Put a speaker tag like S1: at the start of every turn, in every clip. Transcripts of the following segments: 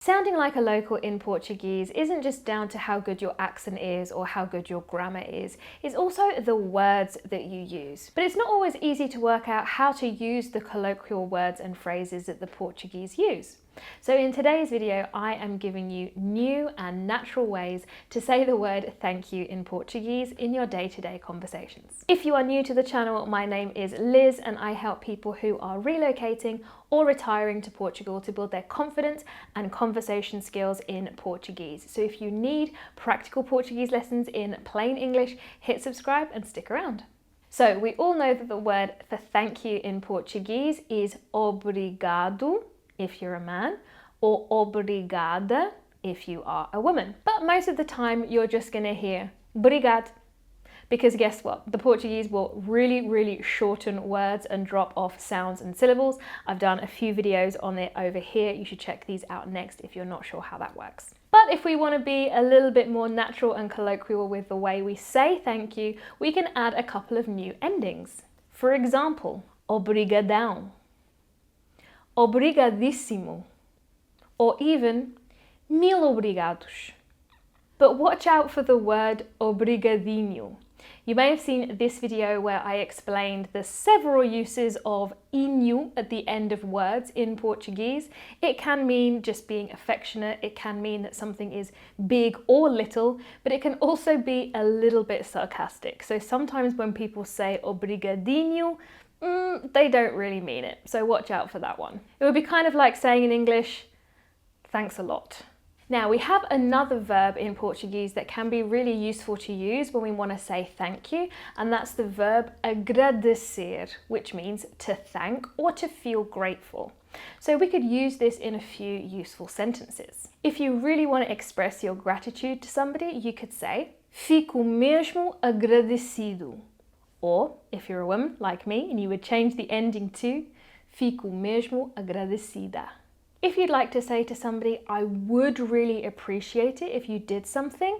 S1: Sounding like a local in Portuguese isn't just down to how good your accent is or how good your grammar is, it's also the words that you use. But it's not always easy to work out how to use the colloquial words and phrases that the Portuguese use. So in today's video, I am giving you new and natural ways to say the word thank you in Portuguese in your day-to-day conversations. If you are new to the channel, my name is Liz and I help people who are relocating or retiring to Portugal to build their confidence and conversation skills in Portuguese. So if you need practical Portuguese lessons in plain English, hit subscribe and stick around. So we all know that the word for thank you in Portuguese is obrigado if you're a man, or obrigada if you are a woman. But most of the time you're just gonna hear obrigado, because guess what? The Portuguese will really shorten words and drop off sounds and syllables. I've done a few videos on it over here. You should check these out next if you're not sure how that works. But if we want to be a little bit more natural and colloquial with the way we say thank you, we can add a couple of new endings. For example, obrigadão, obrigadíssimo, or even mil obrigados. But watch out for the word obrigadinho. You may have seen this video where I explained the several uses of inho at the end of words in Portuguese. It can mean just being affectionate, it can mean that something is big or little, but it can also be a little bit sarcastic. So sometimes when people say obrigadinho, they don't really mean it, so watch out for that one. It would be kind of like saying in English, thanks a lot. Now we have another verb in Portuguese that can be really useful to use when we want to say thank you, and that's the verb agradecer, which means to thank or to feel grateful. So we could use this in a few useful sentences. If you really want to express your gratitude to somebody, you could say fico mesmo agradecido. Or if you're a woman like me and you would change the ending to fico mesmo agradecida. If you'd like to say to somebody, I would really appreciate it if you did something,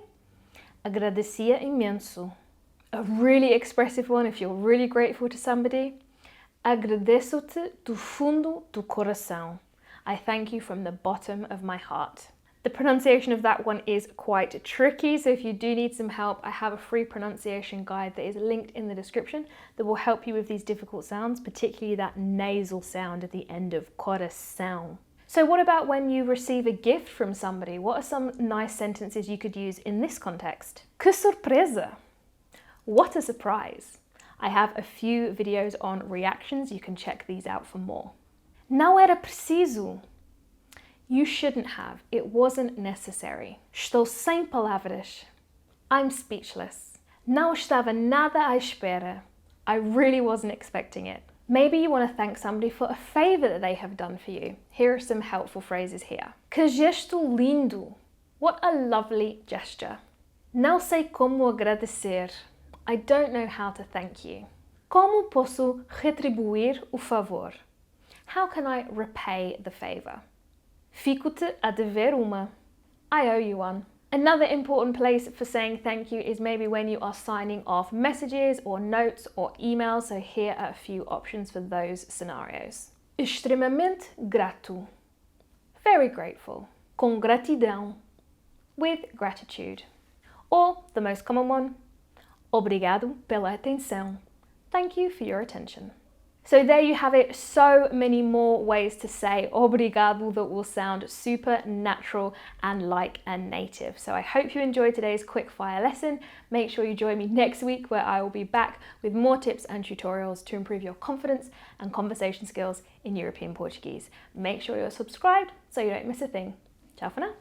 S1: agradecia imenso. A really expressive one if you're really grateful to somebody, agradeço-te do fundo do coração. I thank you from the bottom of my heart. The pronunciation of that one is quite tricky, so if you do need some help, I have a free pronunciation guide that is linked in the description that will help you with these difficult sounds, particularly that nasal sound at the end of coração. So what about when you receive a gift from somebody? What are some nice sentences you could use in this context? Que surpresa! What a surprise! I have a few videos on reactions. You can check these out for more. Não era preciso. You shouldn't have. It wasn't necessary. Estou sem palavras. I'm speechless. Não estava nada à espera. I really wasn't expecting it. Maybe you want to thank somebody for a favour that they have done for you. Here are some helpful phrases here. Que gesto lindo! What a lovely gesture. Não sei como agradecer. I don't know how to thank you. Como posso retribuir o favor? How can I repay the favour? Fico-te a dever uma. I owe you one. Another important place for saying thank you is maybe when you are signing off messages or notes or emails, so here are a few options for those scenarios. Extremamente grato. Very grateful. Com gratidão. With gratitude. Or, the most common one, obrigado pela atenção. Thank you for your attention. So there you have it, so many more ways to say obrigado that will sound super natural and like a native. So I hope you enjoyed today's quick fire lesson. Make sure you join me next week where I will be back with more tips and tutorials to improve your confidence and conversation skills in European Portuguese. Make sure you're subscribed so you don't miss a thing. Ciao for now.